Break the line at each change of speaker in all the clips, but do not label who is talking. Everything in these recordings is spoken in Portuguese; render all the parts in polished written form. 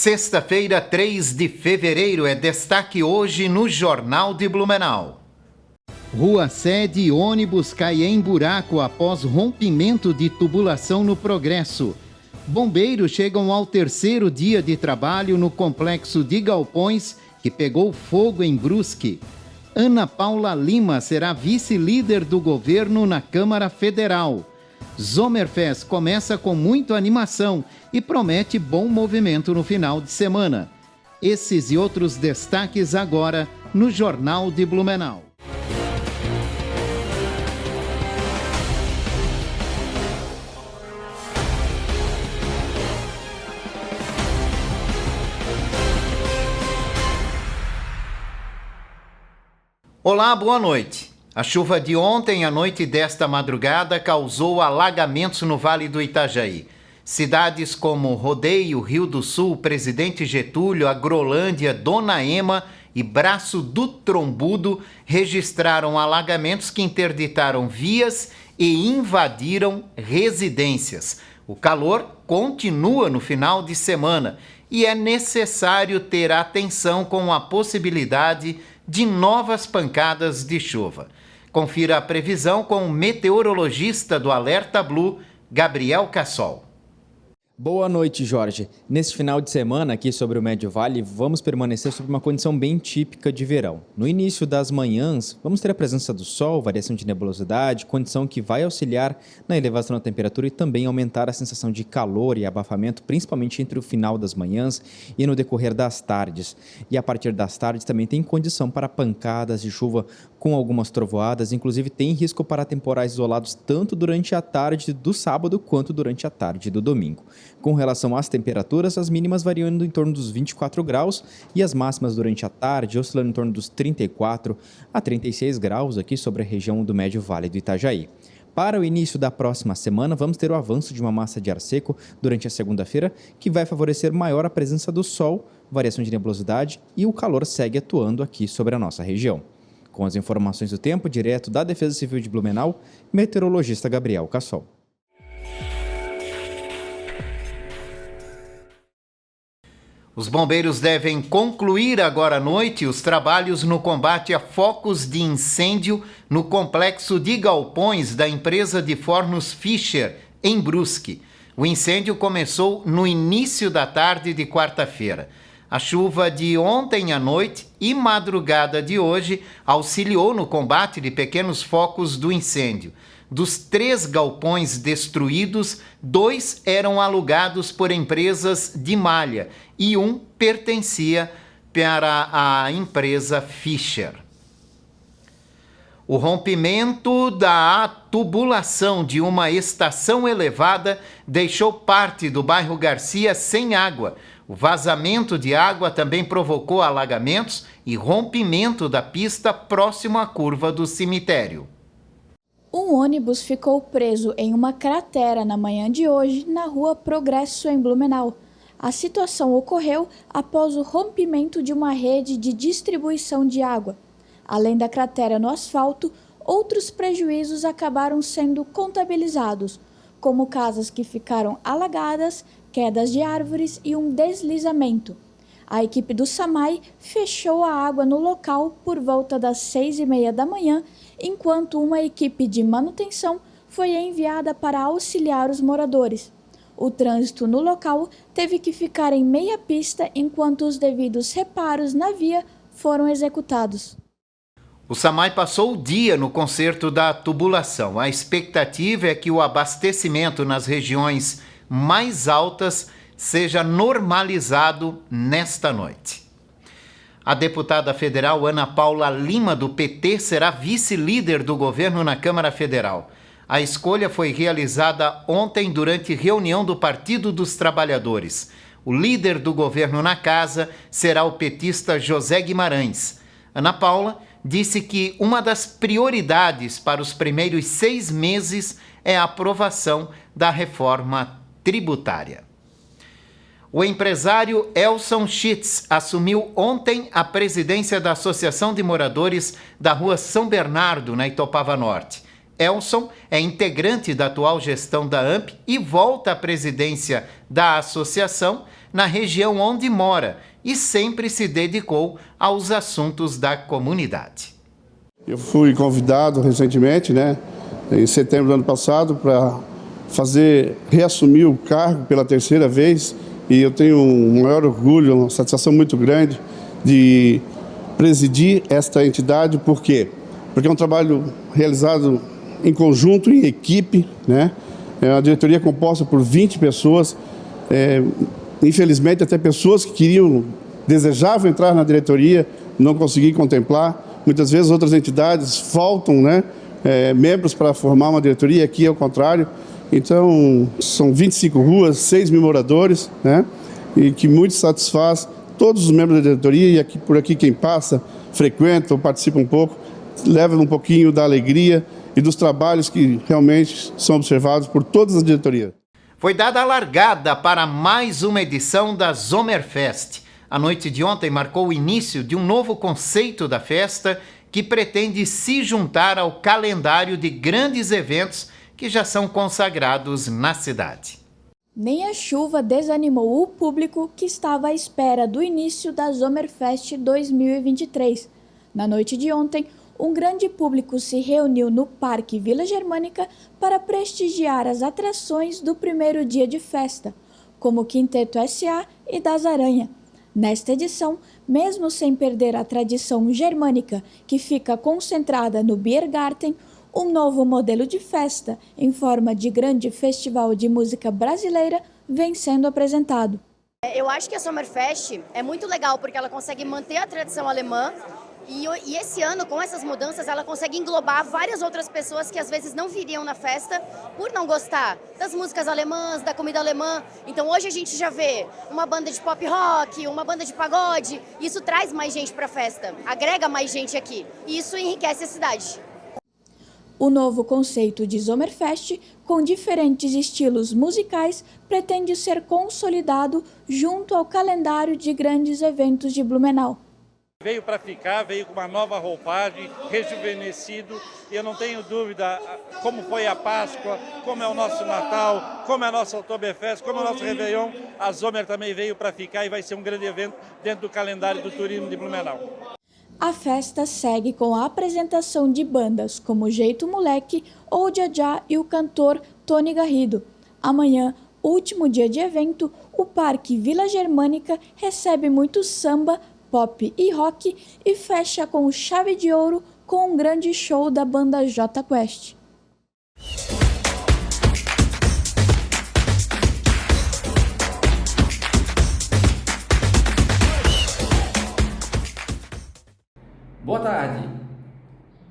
Sexta-feira, 3 de fevereiro, é destaque hoje no Jornal de Blumenau.
Rua Sede, ônibus cai em buraco após rompimento de tubulação no Progresso. Bombeiros chegam ao terceiro dia de trabalho no complexo de galpões que pegou fogo em Brusque. Ana Paula Lima será vice-líder do governo na Câmara Federal. Zomerfest começa com muita animação e promete bom movimento no final de semana. Esses e outros destaques agora no Jornal de Blumenau.
Olá, boa noite. A chuva de ontem à noite desta madrugada causou alagamentos no Vale do Itajaí. Cidades como Rodeio, Rio do Sul, Presidente Getúlio, Agrolândia, Dona Ema e Braço do Trombudo registraram alagamentos que interditaram vias e invadiram residências. O calor continua no final de semana e é necessário ter atenção com a possibilidade de novas pancadas de chuva. Confira a previsão com o meteorologista do Alerta Blue, Gabriel Cassol.
Boa noite, Jorge. Neste final de semana, aqui sobre o Médio Vale, vamos permanecer sob uma condição bem típica de verão. No início das manhãs, vamos ter a presença do sol, variação de nebulosidade, condição que vai auxiliar na elevação da temperatura e também aumentar a sensação de calor e abafamento, principalmente entre o final das manhãs e no decorrer das tardes. E a partir das tardes também tem condição para pancadas de chuva com algumas trovoadas, inclusive tem risco para temporais isolados tanto durante a tarde do sábado quanto durante a tarde do domingo. Com relação às temperaturas, as mínimas variando em torno dos 24 graus e as máximas durante a tarde oscilando em torno dos 34 a 36 graus aqui sobre a região do Médio Vale do Itajaí. Para o início da próxima semana, vamos ter o avanço de uma massa de ar seco durante a segunda-feira, que vai favorecer maior a presença do sol, variação de nebulosidade e o calor segue atuando aqui sobre a nossa região. Com as informações do tempo, direto da Defesa Civil de Blumenau, meteorologista Gabriel Cassol.
Os bombeiros devem concluir agora à noite os trabalhos no combate a focos de incêndio no complexo de galpões da empresa de fornos Fischer, em Brusque. O incêndio começou no início da tarde de quarta-feira. A chuva de ontem à noite e madrugada de hoje auxiliou no combate de pequenos focos do incêndio. Dos 3 galpões destruídos, 2 eram alugados por empresas de malha e 1 pertencia para a empresa Fischer. O rompimento da tubulação de uma estação elevada deixou parte do bairro Garcia sem água. O vazamento de água também provocou alagamentos e rompimento da pista próximo à curva do cemitério.
Um ônibus ficou preso em uma cratera na manhã de hoje na rua Progresso, em Blumenau. A situação ocorreu após o rompimento de uma rede de distribuição de água. Além da cratera no asfalto, outros prejuízos acabaram sendo contabilizados, como casas que ficaram alagadas, quedas de árvores e um deslizamento. A equipe do SAMAI fechou a água no local por volta das 6h30 da manhã, enquanto uma equipe de manutenção foi enviada para auxiliar os moradores. O trânsito no local teve que ficar em meia pista enquanto os devidos reparos na via foram executados.
O SAMAI passou o dia no conserto da tubulação. A expectativa é que o abastecimento nas regiões mais altas seja normalizado nesta noite. A deputada federal Ana Paula Lima, do PT, será vice-líder do governo na Câmara Federal. A escolha foi realizada ontem durante reunião do Partido dos Trabalhadores. O líder do governo na casa será o petista José Guimarães. Ana Paula disse que uma das prioridades para os primeiros 6 meses é a aprovação da reforma tributária. O empresário Elson Schitz assumiu ontem a presidência da Associação de Moradores da Rua São Bernardo, na Itopava Norte. Elson é integrante da atual gestão da AMP e volta à presidência da associação na região onde mora e sempre se dedicou aos assuntos da comunidade.
Eu fui convidado recentemente, em setembro do ano passado, para reassumir o cargo pela terceira vez, e eu tenho um maior orgulho, uma satisfação muito grande de presidir esta entidade. Por quê? Porque é um trabalho realizado em conjunto, em equipe, É uma diretoria composta por 20 pessoas, infelizmente até pessoas que desejavam entrar na diretoria, não consegui contemplar. Muitas vezes outras entidades faltam, membros para formar uma diretoria, aqui é o contrário. Então, são 25 ruas, 6 mil moradores, e que muito satisfaz todos os membros da diretoria, e por aqui quem passa, frequenta ou participa um pouco, leva um pouquinho da alegria e dos trabalhos que realmente são observados por todas as diretorias.
Foi dada a largada para mais uma edição da Zomerfest. A noite de ontem marcou o início de um novo conceito da festa que pretende se juntar ao calendário de grandes eventos que já são consagrados na cidade.
Nem a chuva desanimou o público que estava à espera do início da Zomerfest 2023. Na noite de ontem, um grande público se reuniu no Parque Vila Germânica para prestigiar as atrações do primeiro dia de festa, como o Quinteto S.A. e Das Aranha. Nesta edição, mesmo sem perder a tradição germânica, que fica concentrada no Biergarten, um novo modelo de festa, em forma de grande festival de música brasileira, vem sendo apresentado.
Eu acho que a Zomerfest é muito legal porque ela consegue manter a tradição alemã e esse ano, com essas mudanças, ela consegue englobar várias outras pessoas que às vezes não viriam na festa por não gostar das músicas alemãs, da comida alemã. Então hoje a gente já vê uma banda de pop rock, uma banda de pagode. Isso traz mais gente para a festa, agrega mais gente aqui e isso enriquece a cidade.
O novo conceito de Zomerfest, com diferentes estilos musicais, pretende ser consolidado junto ao calendário de grandes eventos de Blumenau.
Veio para ficar, veio com uma nova roupagem, rejuvenescido, e eu não tenho dúvida como foi a Páscoa, como é o nosso Natal, como é a nossa Oktoberfest, como é o nosso Réveillon. A Zomer também veio para ficar e vai ser um grande evento dentro do calendário do turismo de Blumenau.
A festa segue com a apresentação de bandas como Jeito Moleque, ou Jajá e o cantor Tony Garrido. Amanhã, último dia de evento, o Parque Vila Germânica recebe muito samba, pop e rock e fecha com chave de ouro com um grande show da banda J Quest.
Boa tarde.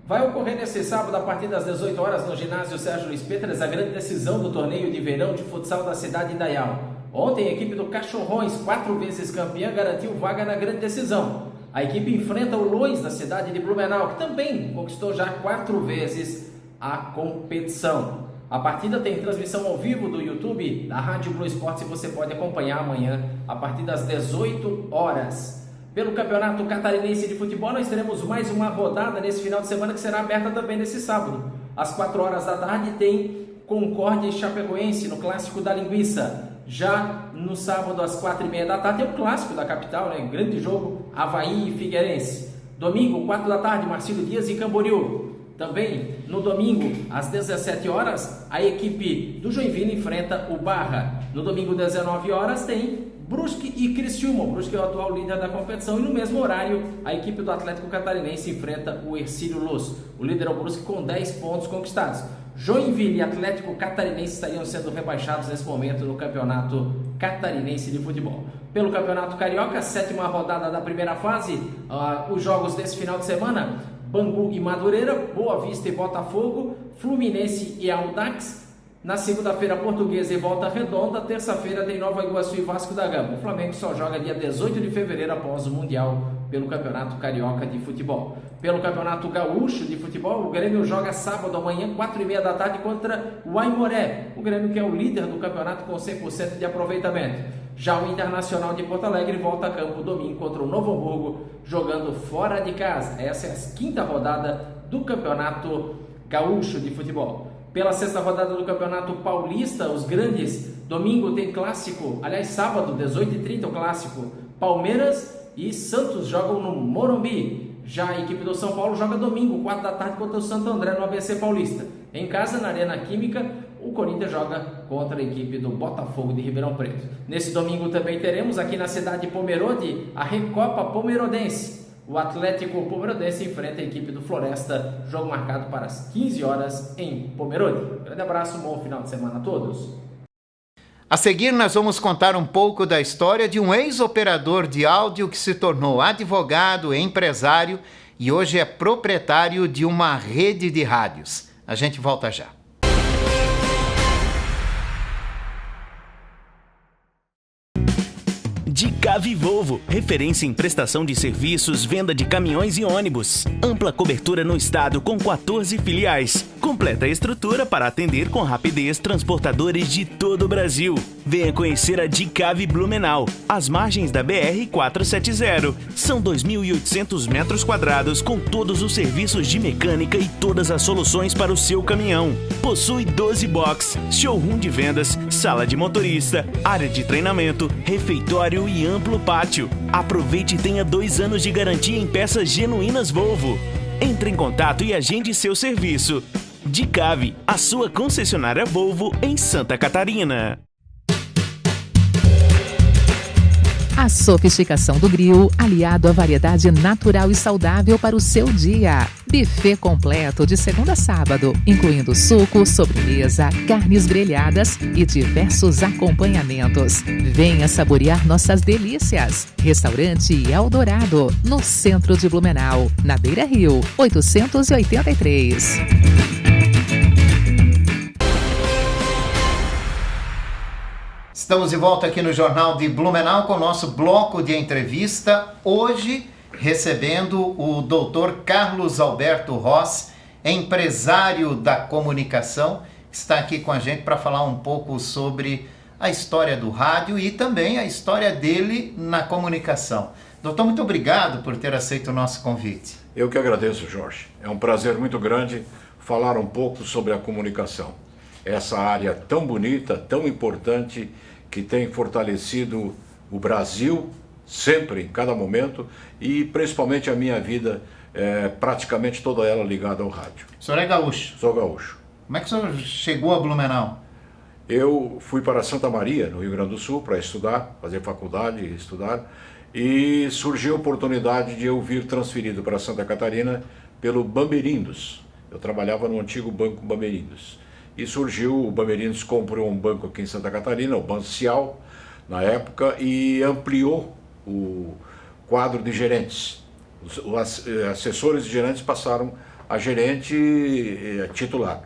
Vai ocorrer neste sábado, a partir das 18 horas, no ginásio Sérgio Luiz Petras, a grande decisão do torneio de verão de futsal da cidade de Indaial. Ontem, a equipe do Cachorrões, 4 vezes campeã, garantiu vaga na grande decisão. A equipe enfrenta o Lois, da cidade de Blumenau, que também conquistou já 4 vezes a competição. A partida tem transmissão ao vivo do YouTube da Rádio Blue Esportes e você pode acompanhar amanhã, a partir das 18 horas. Pelo Campeonato Catarinense de Futebol, nós teremos mais uma rodada nesse final de semana, que será aberta também nesse sábado. Às 4 horas da tarde tem Concórdia e Chapecoense no Clássico da Linguiça. Já no sábado, às 4h30 da tarde, é o Clássico da capital, grande jogo, Avaí e Figueirense. Domingo, 4 da tarde, Marcílio Dias e Camboriú. Também, no domingo, às 17 horas, a equipe do Joinville enfrenta o Barra. No domingo, 19 horas, tem Brusque e Criciúma. O Brusque é o atual líder da competição e no mesmo horário a equipe do Atlético Catarinense enfrenta o Hercílio Luz. O líder é o Brusque com 10 pontos conquistados. Joinville e Atlético Catarinense estariam sendo rebaixados nesse momento no Campeonato Catarinense de Futebol. Pelo Campeonato Carioca, 7ª rodada da primeira fase, os jogos desse final de semana: Bangu e Madureira, Boa Vista e Botafogo, Fluminense e Audax. Na segunda-feira, Portuguesa e Volta Redonda. Terça-feira tem Nova Iguaçu e Vasco da Gama. O Flamengo só joga dia 18 de fevereiro após o Mundial pelo Campeonato Carioca de Futebol. Pelo Campeonato Gaúcho de Futebol, o Grêmio joga sábado amanhã, 4h30 da tarde, contra o Aimoré. O Grêmio, que é o líder do campeonato com 100% de aproveitamento. Já o Internacional de Porto Alegre volta a campo domingo contra o Novo Hamburgo, jogando fora de casa. Essa é a 5ª rodada do Campeonato Gaúcho de Futebol. Pela sexta rodada do Campeonato Paulista, os grandes, domingo tem clássico, aliás, sábado, 18h30, o clássico, Palmeiras e Santos jogam no Morumbi. Já a equipe do São Paulo joga domingo, 4 da tarde, contra o Santo André no ABC Paulista. Em casa, na Arena Química, o Corinthians joga contra a equipe do Botafogo de Ribeirão Preto. Nesse domingo também teremos aqui na cidade de Pomerode a Recopa Pomerodense. O Atlético Pomerodense enfrenta a equipe do Floresta, jogo marcado para as 15 horas em Pomerode. Grande abraço, bom final de semana a todos.
A seguir, nós vamos contar um pouco da história de um ex-operador de áudio que se tornou advogado, empresário e hoje é proprietário de uma rede de rádios. A gente volta já.
Dicave Volvo, referência em prestação de serviços, venda de caminhões e ônibus. Ampla cobertura no estado com 14 filiais. Completa estrutura para atender com rapidez transportadores de todo o Brasil. Venha conhecer a Dicave Blumenau, às margens da BR-470. São 2.800 metros quadrados com todos os serviços de mecânica e todas as soluções para o seu caminhão. Possui 12 box, showroom de vendas, sala de motorista, área de treinamento, refeitório e amplo pátio. Aproveite e tenha 2 anos de garantia em peças genuínas Volvo. Entre em contato e agende seu serviço. Dicave, a sua concessionária Volvo em Santa Catarina.
A sofisticação do grill, aliado à variedade natural e saudável para o seu dia. Buffet completo de segunda a sábado, incluindo suco, sobremesa, carnes grelhadas e diversos acompanhamentos. Venha saborear nossas delícias. Restaurante Eldorado, no centro de Blumenau, na Beira Rio, 883.
Estamos de volta aqui no Jornal de Blumenau com o nosso bloco de entrevista. Hoje, recebendo o Dr. Carlos Alberto Ross, empresário da comunicação, que está aqui com a gente para falar um pouco sobre a história do rádio e também a história dele na comunicação. Doutor, muito obrigado por ter aceito o nosso convite.
Eu que agradeço, Jorge. É um prazer muito grande falar um pouco sobre a comunicação. Essa área tão bonita, tão importante, que tem fortalecido o Brasil sempre, em cada momento, e principalmente a minha vida, praticamente toda ela ligada ao rádio.
O senhor é gaúcho?
Sou gaúcho.
Como é que o senhor chegou a Blumenau?
Eu fui para Santa Maria, no Rio Grande do Sul, para estudar, fazer faculdade e estudar, e surgiu a oportunidade de eu vir transferido para Santa Catarina pelo Bamerindos. Eu trabalhava no antigo Banco Bamerindos. E surgiu, o Bamerindos comprou um banco aqui em Santa Catarina, o Banco Cial, na época, e ampliou o quadro de gerentes. Os assessores e gerentes passaram a gerente titular.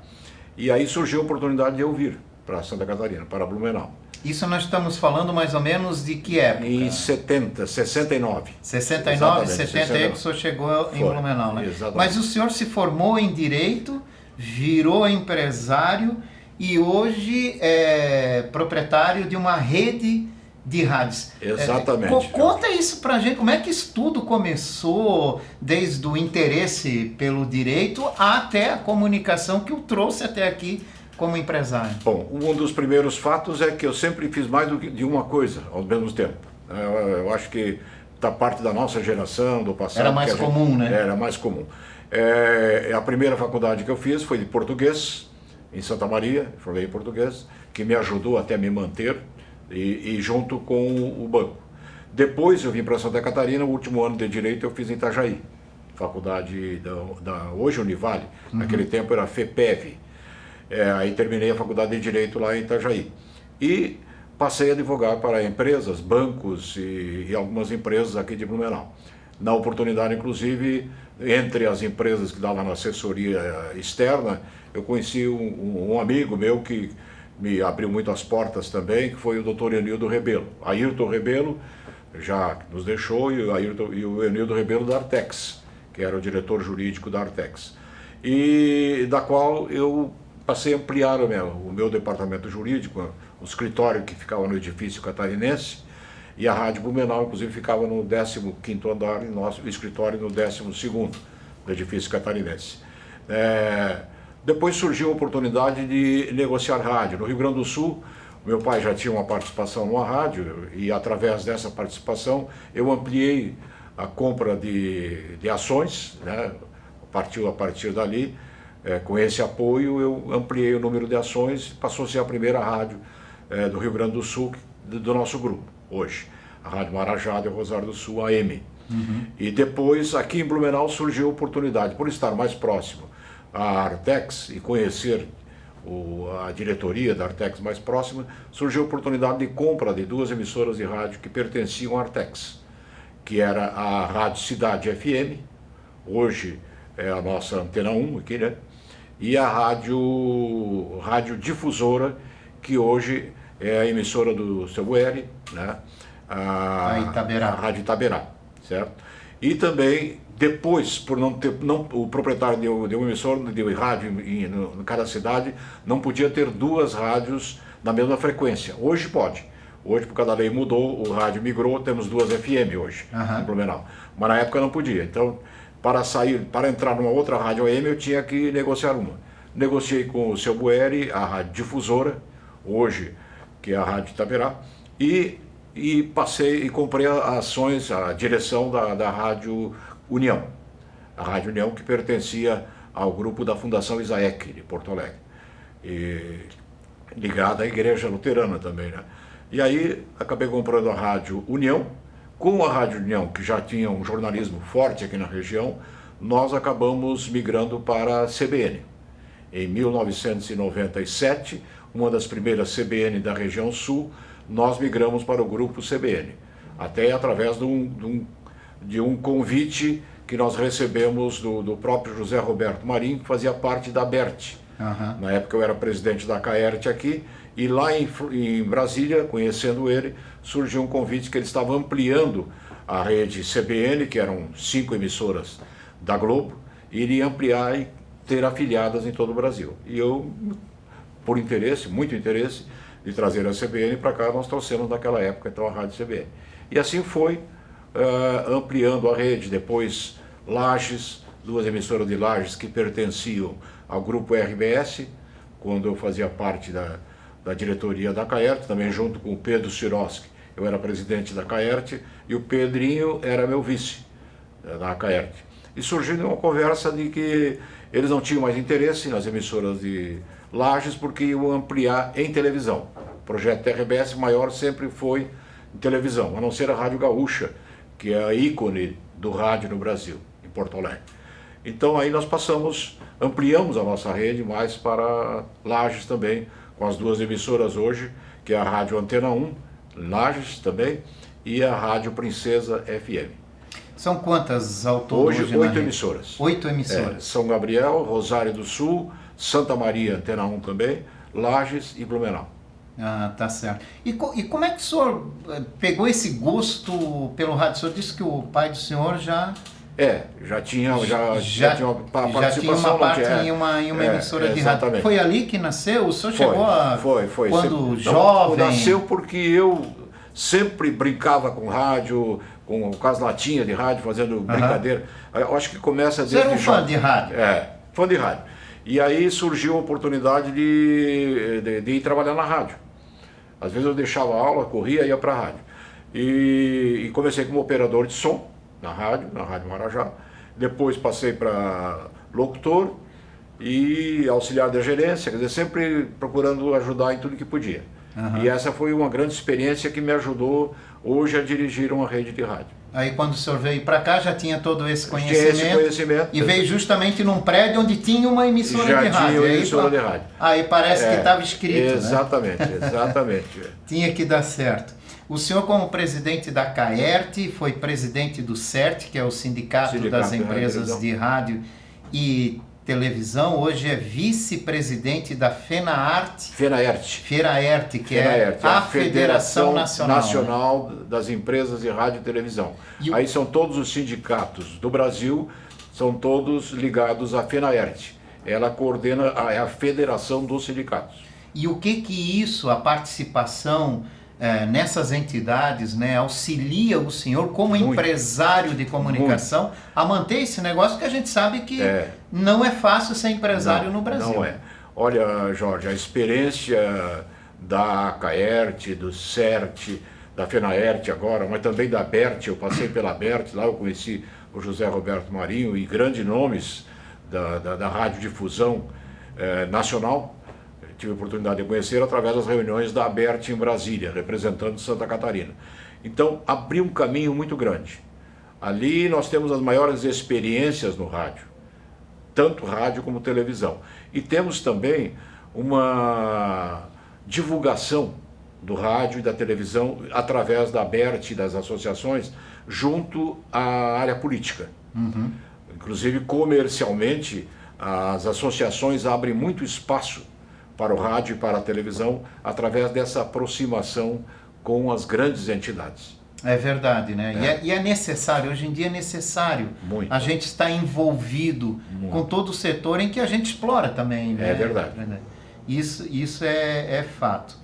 E aí surgiu a oportunidade de eu vir para Santa Catarina, para Blumenau.
Isso nós estamos falando mais ou menos de que época?
Em 69.
69, 70 aí que o senhor chegou em Blumenau, né?
Exatamente.
Mas o senhor se formou em Direito, virou empresário e hoje é proprietário de uma rede de rádios.
Exatamente.
Conta isso pra gente, como é que isso tudo começou, desde o interesse pelo direito até a comunicação que o trouxe até aqui como empresário.
Bom, um dos primeiros fatos é que eu sempre fiz mais do que de uma coisa ao mesmo tempo. Eu acho que da parte da nossa geração, do passado...
Era mais comum, né?
Era mais comum. A primeira faculdade que eu fiz foi de português, em Santa Maria, falei em português, que me ajudou até a me manter, e junto com o banco. Depois eu vim para Santa Catarina, o último ano de Direito eu fiz em Itajaí, faculdade da hoje Univale, naquele tempo era FEPEV. Aí terminei a faculdade de Direito lá em Itajaí. E passei a advogar para empresas, bancos e algumas empresas aqui de Blumenau. Na oportunidade, inclusive, entre as empresas que davam assessoria externa, eu conheci um amigo meu que me abriu muito as portas também, que foi o Dr. Enildo Rebelo. Ayrton Rebelo já nos deixou, e o Enildo Rebelo da Artex, que era o diretor jurídico da Artex. E da qual eu passei a ampliar o meu departamento jurídico, o escritório que ficava no edifício catarinense, e a Rádio Blumenau, inclusive, ficava no 15º andar, e o escritório no 12º do edifício catarinense. Depois surgiu a oportunidade de negociar rádio. No Rio Grande do Sul, meu pai já tinha uma participação numa rádio e através dessa participação eu ampliei a compra de ações, né? A partir dali, com esse apoio eu ampliei o número de ações, passou a ser a primeira rádio do Rio Grande do Sul do nosso grupo, hoje. A Rádio Marajá de Rosário do Sul, AM. E depois, aqui em Blumenau, surgiu a oportunidade, por estar mais próximo à Artex e conhecer a diretoria da Artex mais próxima, surgiu a oportunidade de compra de 2 emissoras de rádio que pertenciam à Artex, que era a Rádio Cidade FM, hoje é a nossa Antena 1 aqui, né? E a Rádio Difusora, que hoje é a emissora do seu Bueri, né? A Rádio Itaberá, certo? E também, depois, por o proprietário de uma emissora de rádio em cada cidade, não podia ter 2 rádios na mesma frequência. Hoje pode. Hoje, por causa da lei mudou, o rádio migrou, temos 2 FM hoje, em Blumenau. Mas na época não podia. Então, para entrar numa outra rádio AM, eu tinha que negociar uma. Negociei com o seu Bueri, a Rádio Difusora, hoje, que é a Rádio Itaberá, e passei e comprei ações, a direção da Rádio União. A Rádio União, que pertencia ao grupo da Fundação Isaek, de Porto Alegre. E ligada à Igreja Luterana também, né? E aí acabei comprando a Rádio União. Com a Rádio União, que já tinha um jornalismo forte aqui na região, nós acabamos migrando para a CBN. Em 1997, uma das primeiras CBN da região sul, nós migramos para o grupo CBN, até através de um convite que nós recebemos do próprio José Roberto Marinho, que fazia parte da BERT. Na época eu era presidente da CAERT aqui, e lá em Brasília, conhecendo ele, surgiu um convite que ele estava ampliando a rede CBN, que eram 5 emissoras da Globo, e iria ampliar e ter afiliadas em todo o Brasil. E eu, por interesse, muito interesse, de trazer a CBN para cá, nós trouxemos naquela época então a Rádio CBN. E assim foi ampliando a rede. Depois Lages, 2 emissoras de Lages que pertenciam ao grupo RBS, quando eu fazia parte da diretoria da CAERT, também junto com o Pedro Siroski, eu era presidente da CAERT, e o Pedrinho era meu vice da CAERT. E surgiu uma conversa de que eles não tinham mais interesse nas emissoras de Lages, porque iam ampliar em televisão. O projeto RBS maior sempre foi em televisão, a não ser a Rádio Gaúcha, que é a ícone do rádio no Brasil, em Porto Alegre. Então aí nós ampliamos a nossa rede mais para Lages também, com as 2 emissoras hoje, que é a Rádio Antena 1, Lages também, e a Rádio Princesa FM.
São quantas ao todo
hoje 8 emissoras.
8 emissoras.
São Gabriel, Rosário do Sul, Santa Maria, Antena 1 também, Lages e Blumenau.
Ah, tá certo. E como é que o senhor pegou esse gosto pelo rádio? O senhor disse que o pai do senhor já tinha
participação
uma parte em uma emissora de rádio. Foi ali que nasceu? O senhor chegou
foi.
Quando jovem?
Nasceu porque eu sempre brincava com rádio, com as latinhas de rádio, fazendo brincadeira. Eu acho que começa desde...
Você era um fã de rádio?
Fã de rádio. E aí surgiu a oportunidade de ir trabalhar na rádio. Às vezes eu deixava a aula, corria e ia para a rádio. E comecei como operador de som na Rádio Marajá. Depois passei para locutor e auxiliar da gerência, quer dizer, sempre procurando ajudar em tudo que podia. E essa foi uma grande experiência que me ajudou hoje a dirigir uma rede de rádio.
Aí quando o senhor veio para cá já tinha todo esse conhecimento, e veio justamente num prédio onde tinha uma emissora de rádio.
Já tinha uma emissora de rádio.
Aí parece que estava escrito,
exatamente, né? Exatamente.
Tinha que dar certo. O senhor, como presidente da CAERT, foi presidente do CERT, que é o Sindicato das Empresas de Rádio e Televisão. Hoje é vice-presidente da FENAERT, que é a Federação Nacional
das Empresas de Rádio e Televisão. Aí são todos os sindicatos do Brasil, são todos ligados à FENAERT. Ela coordena a Federação dos Sindicatos.
E o que isso, a participação nessas entidades, né, auxilia o senhor como empresário de comunicação a manter esse negócio que a gente sabe que não é fácil ser empresário no Brasil.
Não é. Olha, Jorge, a experiência da Caert, do CERT, da FENAERT agora, mas também da BERT, eu passei pela BERT, lá eu conheci o José Roberto Marinho e grandes nomes da radiodifusão nacional. Tive a oportunidade de conhecer através das reuniões da ABERT em Brasília, representando Santa Catarina. Então, abriu um caminho muito grande. Ali nós temos as maiores experiências no rádio, tanto rádio como televisão. E temos também uma divulgação do rádio e da televisão através da ABERT e das associações junto à área política. Inclusive, comercialmente, as associações abrem muito espaço para o rádio e para a televisão através dessa aproximação com as grandes entidades.
É verdade, né? E é necessário, hoje em dia é necessário a gente estar envolvido com todo o setor em que a gente explora também. Né?
É verdade.
Isso é fato.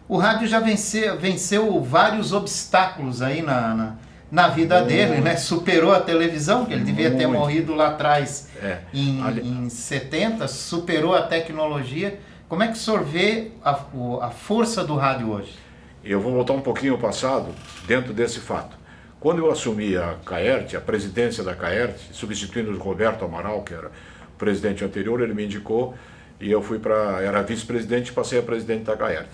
O rádio já venceu vários obstáculos aí na vida dele, né? Superou a televisão, que ele devia ter morrido lá atrás em 70, superou a tecnologia. Como é que o senhor vê a força do rádio hoje?
Eu vou voltar um pouquinho ao passado, dentro desse fato. Quando eu assumi a Caert, a presidência da Caert, substituindo o Roberto Amaral, que era o presidente anterior, ele me indicou e eu era vice-presidente e passei a presidente da Caert.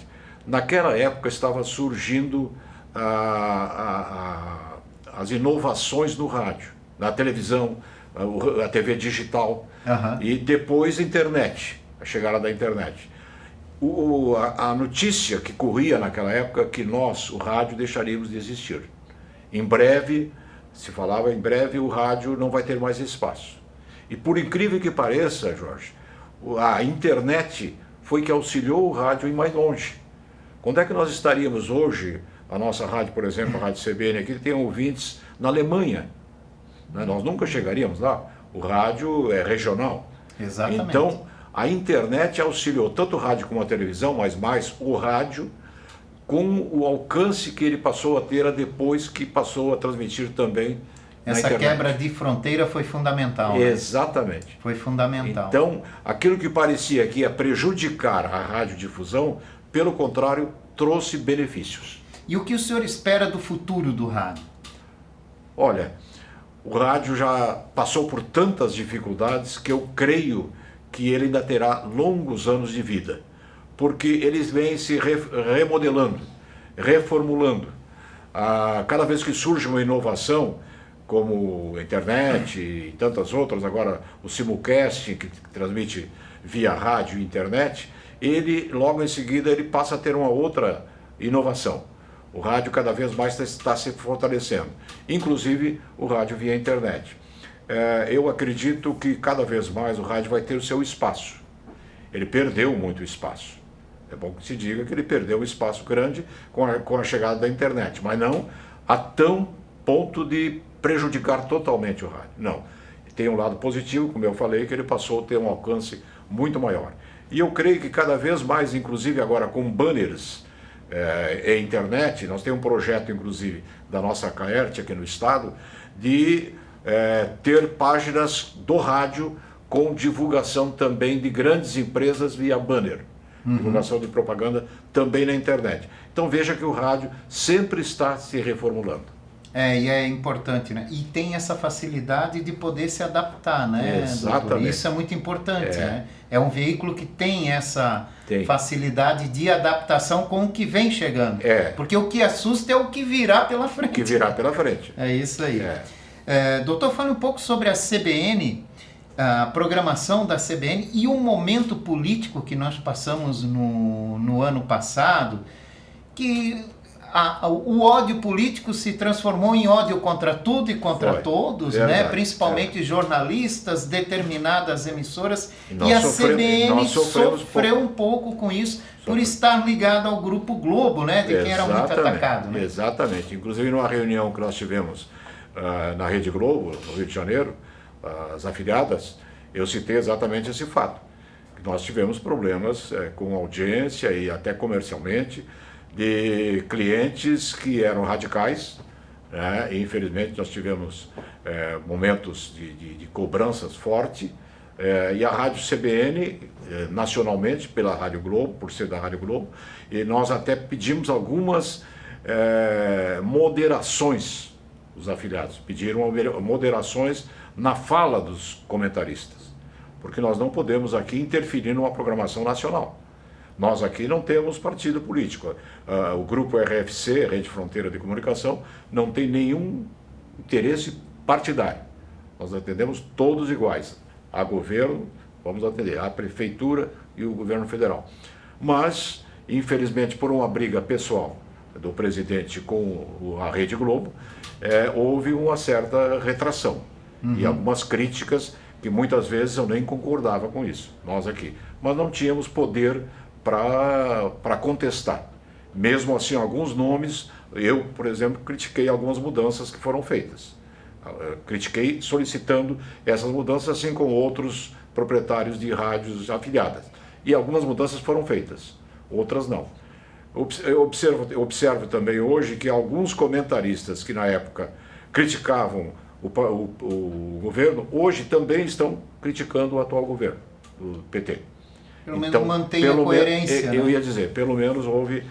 Naquela época estava surgindo as inovações no rádio, na televisão, a TV digital e depois a internet. A chegada da internet. A notícia que corria naquela época que nós, o rádio, deixaríamos de existir. Em breve, se falava em breve, o rádio não vai ter mais espaço. E por incrível que pareça, Jorge, a internet foi que auxiliou o rádio a ir mais longe. Quando é que nós estaríamos hoje, a nossa rádio, por exemplo, a Rádio CBN aqui, tem ouvintes na Alemanha. Nós nunca chegaríamos lá. O rádio é regional.
Exatamente.
Então, a internet auxiliou tanto o rádio como a televisão, mas mais o rádio, com o alcance que ele passou a ter depois que passou a transmitir também na
Essa
internet.
Quebra de fronteira foi fundamental.
Exatamente.
Né? Foi fundamental.
Então, aquilo que parecia que ia prejudicar a radiodifusão, pelo contrário, trouxe benefícios.
E o que o senhor espera do futuro do rádio?
Olha, o rádio já passou por tantas dificuldades que eu creio que ele ainda terá longos anos de vida, porque eles vêm se remodelando, reformulando. Cada vez que surge uma inovação, como a internet e tantas outras, agora o simulcast, que transmite via rádio e internet, ele logo em seguida ele passa a ter uma outra inovação. O rádio cada vez mais está se fortalecendo, inclusive o rádio via internet. Eu acredito que cada vez mais o rádio vai ter o seu espaço. Ele perdeu muito espaço. É bom que se diga que ele perdeu um espaço grande com a chegada da internet, mas não a tão ponto de prejudicar totalmente o rádio. Não. Tem um lado positivo, como eu falei, que ele passou a ter um alcance muito maior. E eu creio que cada vez mais, inclusive agora com banners e internet, nós temos um projeto, inclusive, da nossa Caert aqui no estado, de ter páginas do rádio com divulgação também de grandes empresas via banner. Divulgação de propaganda também na internet. Então veja que o rádio sempre está se reformulando.
E é importante, né? E tem essa facilidade de poder se adaptar, né?
Exatamente.
Doutor? Isso é muito importante, né? É um veículo que tem essa facilidade de adaptação com o que vem chegando. Porque o que assusta é o que virá pela frente.
O que virá pela frente.
É isso aí. Doutor, fale um pouco sobre a CBN, a programação da CBN e o momento político que nós passamos no ano passado, que o ódio político se transformou em ódio contra tudo e contra todos, né? Principalmente jornalistas, determinadas emissoras, e a CBN sofreu um pouco com isso, por estar ligado ao Grupo Globo, né? De quem era muito atacado. Né?
Exatamente. Inclusive, numa reunião que nós tivemos na Rede Globo, no Rio de Janeiro, as afiliadas, eu citei exatamente esse fato. Que nós tivemos problemas com audiência e até comercialmente, de clientes que eram radicais, né? E, infelizmente nós tivemos momentos de cobranças fortes, e a Rádio CBN, nacionalmente, pela Rádio Globo, por ser da Rádio Globo, e nós até pedimos algumas moderações, os afiliados pediram moderações na fala dos comentaristas, porque nós não podemos aqui interferir numa programação nacional. Nós aqui não temos partido político. O grupo RFC, Rede Fronteira de Comunicação, não tem nenhum interesse partidário. Nós atendemos todos iguais. A governo, vamos atender, a prefeitura e o governo federal. Mas, infelizmente, por uma briga pessoal do presidente com a Rede Globo, houve uma certa retração. E algumas críticas que muitas vezes eu nem concordava com isso, nós aqui. Mas não tínhamos poder para contestar. Mesmo assim, alguns nomes, eu, por exemplo, critiquei algumas mudanças que foram feitas. Critiquei solicitando essas mudanças, assim como outros proprietários de rádios afiliadas. E algumas mudanças foram feitas, outras não. Eu observo também hoje que alguns comentaristas que na época criticavam o governo, hoje também estão criticando o atual governo, do PT.
Pelo menos mantém a coerência.
Eu ia dizer, pelo menos houve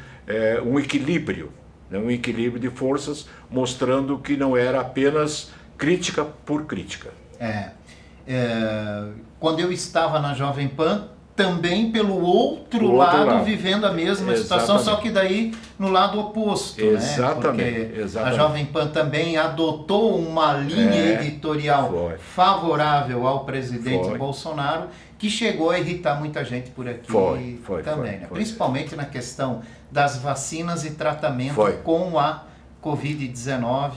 um equilíbrio, né, um equilíbrio de forças, mostrando que não era apenas crítica por crítica.
Quando eu estava na Jovem Pan, também pelo outro lado, vivendo a mesma situação, só que daí no lado oposto.
Exatamente.
Né? Porque a Jovem Pan também adotou uma linha editorial favorável ao presidente Bolsonaro, que chegou a irritar muita gente por aqui também. Principalmente na questão das vacinas e tratamento com a Covid-19.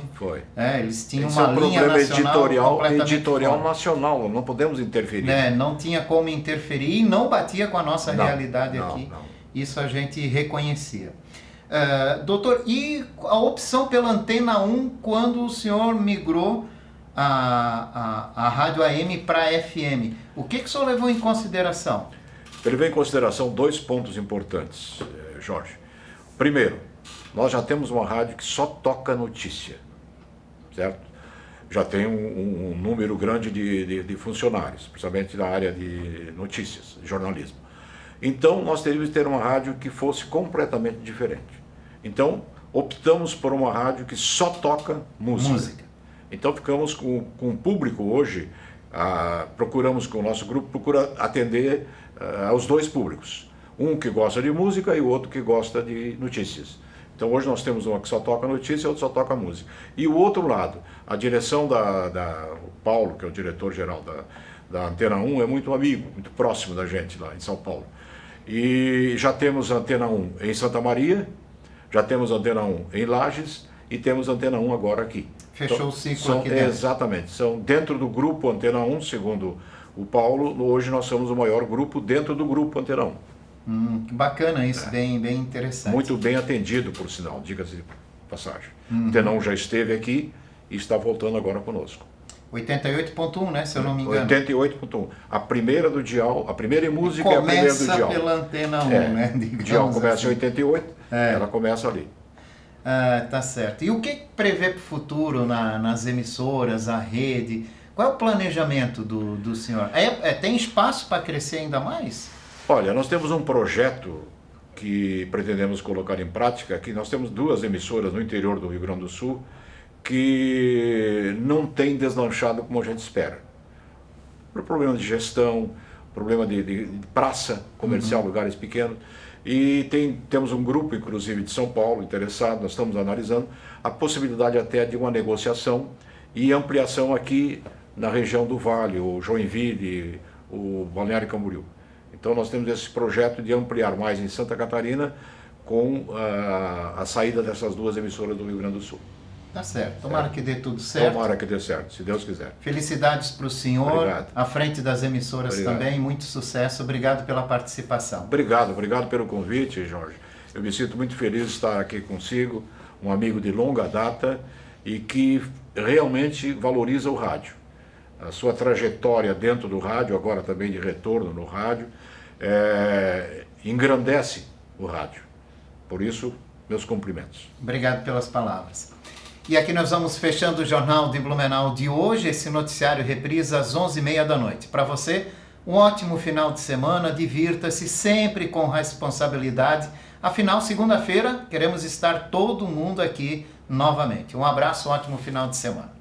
Eles tinham uma linha nacional
editorial nacional, não podemos interferir.
Não tinha como interferir e não batia com a nossa realidade aqui. Isso a gente reconhecia. Doutor, e a opção pela Antena 1 quando o senhor migrou a rádio AM para FM? O que o senhor levou em consideração?
Eu levei em consideração 2 pontos importantes, Jorge. Primeiro, nós já temos uma rádio que só toca notícia, certo? Já tem um número grande de funcionários, principalmente da área de notícias, jornalismo. Então, nós teríamos que ter uma rádio que fosse completamente diferente. Então, optamos por uma rádio que só toca música. Então, ficamos com o público hoje, procuramos com o nosso grupo, procura atender aos 2 públicos. Um que gosta de música e o outro que gosta de notícias. Então hoje nós temos uma que só toca notícia e outra só toca música. E o outro lado, a direção o Paulo, que é o diretor-geral da Antena 1, é muito amigo, muito próximo da gente lá em São Paulo. E já temos a Antena 1 em Santa Maria, já temos a Antena 1 em Lages e temos a Antena 1 agora aqui.
Fechou o ciclo aqui dentro.
Exatamente. São dentro do grupo Antena 1, segundo o Paulo, hoje nós somos o maior grupo dentro do grupo Antena 1.
Que bacana isso, bem interessante.
Muito bem atendido, por sinal, diga-se de passagem. Antena 1 já esteve aqui e está voltando agora conosco.
88.1, né, se eu não me engano.
88.1. A primeira do dial, a primeira em música é a primeira do dial.
Começa pela Antena 1, né?
O dial começa em 88, ela começa ali.
Tá certo. E o que prevê para o futuro nas emissoras, a rede? Qual é o planejamento do senhor? Tem espaço para crescer ainda mais?
Olha, nós temos um projeto que pretendemos colocar em prática, que nós temos 2 emissoras no interior do Rio Grande do Sul que não tem deslanchado como a gente espera. Por problema de gestão, problema de praça comercial, lugares pequenos. E temos um grupo, inclusive, de São Paulo interessado, nós estamos analisando a possibilidade até de uma negociação e ampliação aqui na região do Vale, o Joinville, o Balneário Camboriú. Então nós temos esse projeto de ampliar mais em Santa Catarina com a saída dessas 2 emissoras do Rio Grande do Sul.
Tá certo. Tomara que dê tudo certo.
Tomara que dê certo, se Deus quiser.
Felicidades para o senhor,
obrigado.
À frente das emissoras também, muito sucesso. Obrigado pela participação.
Obrigado pelo convite, Jorge. Eu me sinto muito feliz de estar aqui consigo, um amigo de longa data e que realmente valoriza o rádio. A sua trajetória dentro do rádio, agora também de retorno no rádio, engrandece o rádio. Por isso, Meus cumprimentos.
Obrigado pelas palavras. E aqui nós vamos fechando o Jornal de Blumenau de hoje. Esse noticiário reprisa às 11h30 da noite. Para você, um ótimo final de semana. Divirta-se sempre com responsabilidade. Afinal, segunda-feira, queremos estar todo mundo aqui novamente. Um abraço, um ótimo final de semana.